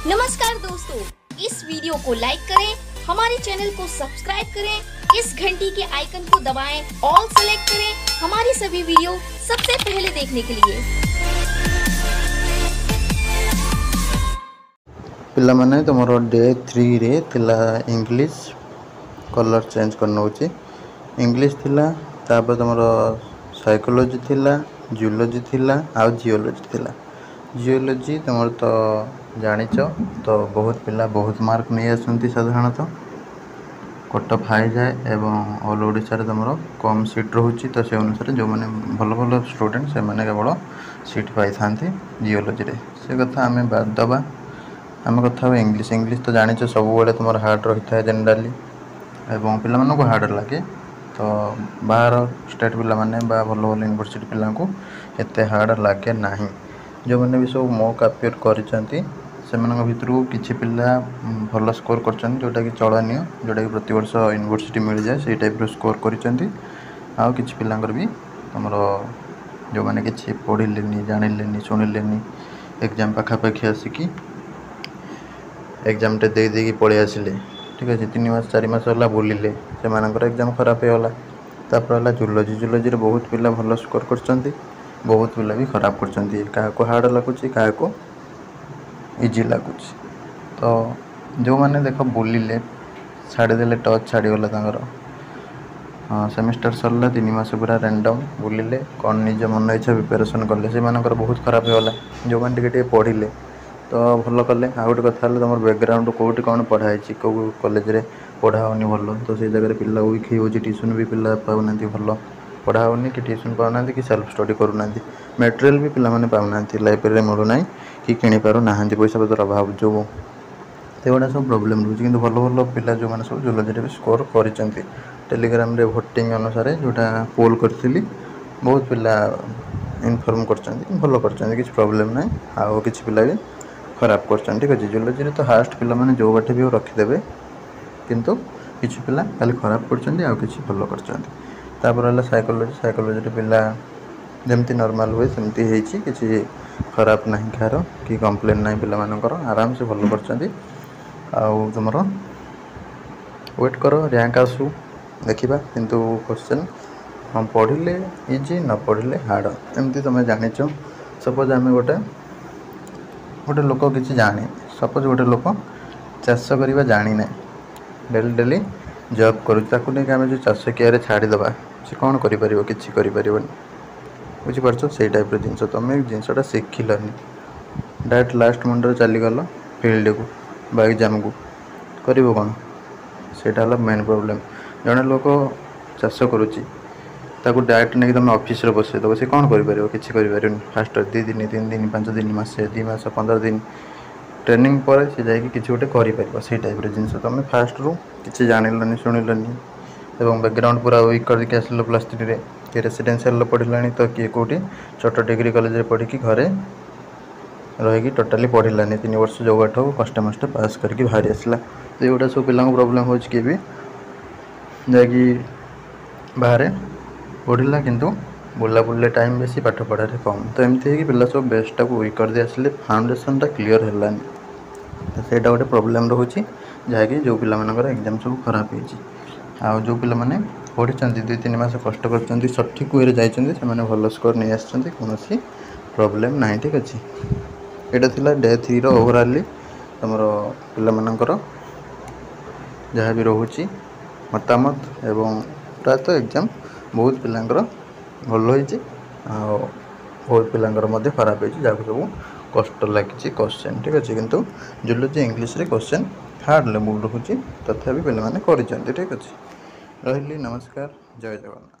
नमस्कार दोस्तों, इस वीडियो को लाइक करें, हमारे चैनल को सब्सक्राइब करें, इस घंटी के आइकन को दबाएं, ऑल सेलेक्ट करें हमारी सभी वीडियो सबसे पहले देखने के लिए। पिला माने तुमरो डे 3 रे थिला इंग्लिश कलर चेंज करनो होची। इंग्लिश थिला, तापर तुमरो साइकोलॉजी थिला, जूलॉजी थिला आ जियोलॉजी थिला। जियोलॉजी तुमर तो जानिच, तो बहुत पिला बहुत मार्क नहीं आसंती साधारणतः कट ऑफ हाई जाए एवं ऑल ओडिशा रे तुमरो कम सीट रहउची। तो से अनुसार जो माने भलो भलो स्टूडेंट से माने केवल सीट पाई थांती जियोलॉजी रे। से कथा हमें बाद दबा, आम कथा इंग्लिश। इंग्लिश तो जानिच सब बेले तुम हार्ड रही है जेनराली एवं पिला मानक हार्ड लगे। तो बाहर स्टेट पिला माने बा भल भल यूनिवर्सिटी पिला को एते हार्ड लगे ना। जो मैंने भी सब मॉक अपियर करिसेंती से भितर किसी पिला भल स्कोर करछन, जोटा कि चलनीय, जोटा कि प्रति वर्ष यूनिवर्सिटी मिल जाए से टाइप स्कोर करिसेंती। आ किछि पिलांकर भी तुमर जो मैंने किछि पढ़िलेनी, जानिलेनी, शुणिलेनी, एग्जाम पाखापाखि आसिकी एग्जाम टे दे देकी पळि आसिले। ठीक है, 3 मास 4 मास होला बुलिले, से मानकर एग्जाम खराब होला। तापर होला जूलॉजी। जूलॉजी रे बहुत पिला भल स्कोर करछंती, बहुत पिला भी खराब करछंती। काहा को हार्ड लागुची, काहा को इजी लागुची। तो जो माने देखो बुलिले, छाड़ी देले, टच छाड़ी गला तांगर। सेमिस्टर सरला 3 मास पूरा रैंडम बुलिले, कौन निज मन इच्छा प्रिपरेशन कले, से मानकर बहुत खराब होला। जो माने टिके पढ़िले तो भल कले। आ गोटे कथा तुम बैकग्राउंड कौटी कौन पढ़ाई कौ कॉलेज रे पढ़ा होनी भल, तो से जगह पिला वीक हो ट्यूशन भी पिला पाऊना भल पढ़ा होनी कि ट्यूशन पाऊना कि सेल्फ स्टडी करूना। मटेरियल भी पिला माने पाऊना, लाइब्रेरी मिलूना कि किणी पारू ना, पैसा पतर अभाव जो गुड़ा सब प्रोब्लेम रोचे। कि भल भल पिला जो मैंने सब जूलॉजी भी स्कोर कर टेलीग्राम रे भोटिंग अनुसार जोटा पोल करी बहुत पिला इनफॉर्म कर भल कर किसी प्रोब्लेम ना। आउ किसी पिला भी खराब कर। ठीक अच्छे, जूलॉजी तो हास्ट पिला माने जो बाटे भी रखिदेवे, किंतु किसी पिला खाली खराब कर किसी भल कर। साइकोलॉजी। साइकोलॉजी पिला जमती नॉर्मल हुए सेमती होइछि, किसी खराब ना कार कि कंप्लेन ना पिला मानकर आराम से भल कर। तुम वेट कर रैंक आसू देखा, किंतु क्वेश्चन हम पढ़िले इजी, न पढ़िले हार्ड, एमती तुम जानिच। सपोज आम गोटे गोटे लोक किसी जानी, सपोज गोटे लोक चाष करवा जानी ना, डेली डेली जॉब करें जो चाष किया छाड़ीदे से कौन कर किसी कर बुझीपार से टाइप जिनस तुम जिनसा शिखिलनि डायरेक्ट लास्ट मुंडे चलीगल फिल्ड को बा एग्जाम को कर कौन, से मेन प्रोब्लेम। जड़े लोक चाष करुच्ची डायरेक्ट नहीं तुम ऑफिस रे बसईदेव, से कौन कर किसी कर फास्ट 2 दिन 3 दिन 5 दिन मासे 2 मास 15 दिन ट्रेनिंग पर से जाकि किसी गोटे कर से टाइप जिनस तुम फास्ट रू किसी जानलनि शुणिलनि एवं बैकग्राउंड पूरा वीक करके आसल। +3 रे किए रेसिडेंशियल पढ़ला, तो किए कौटी छोट डिग्री कॉलेज पढ़ी घरे रही टोटाली पढ़लानी 3 वर्ष जो बाट कष्ट मष्ट पास करके बाहरी आसला। तो ये सब पिला प्रोब्लेम हो कि भी जाकि बाहर पढ़ला, किंतु बुला बुले टाइम बेसी पाठ पढ़ारे कम। तो एमती है कि पिला सब बेसटा को वीक कर दे आसले, फाउंडेशनटा क्लीयर है, तो सेटा गोटे प्रोब्लेम रोचे जहाँकि जो पिला मानकर एग्जाम सब खराब हो। जो पिला माने पढ़ी 2-3 मास कष्ट कर सठिक वे जाइए भल स्कोर नहीं आसछन्ति, कौन प्रोब्लेम ना। ठीक अच्छे, यहाँ था डे 3 ओवरऑली तुम पिला मानकर जहाँ भी रोचे मतामत एवं प्रायतः एग्जाम बहुत पिलांकर भल होइछि, बहुत पिलांकर मध्य खराब होइछि, जहाँ सब कष्ट लगी क्वेश्चन। ठीक अच्छे, किंतु जूलॉजी इंग्लिश रे क्वेश्चन हार्ड लेवल रोचे, तथापि पिला माने करिसेंति। ठीक अच्छे, रहिली, नमस्कार, जय जगन्नाथ।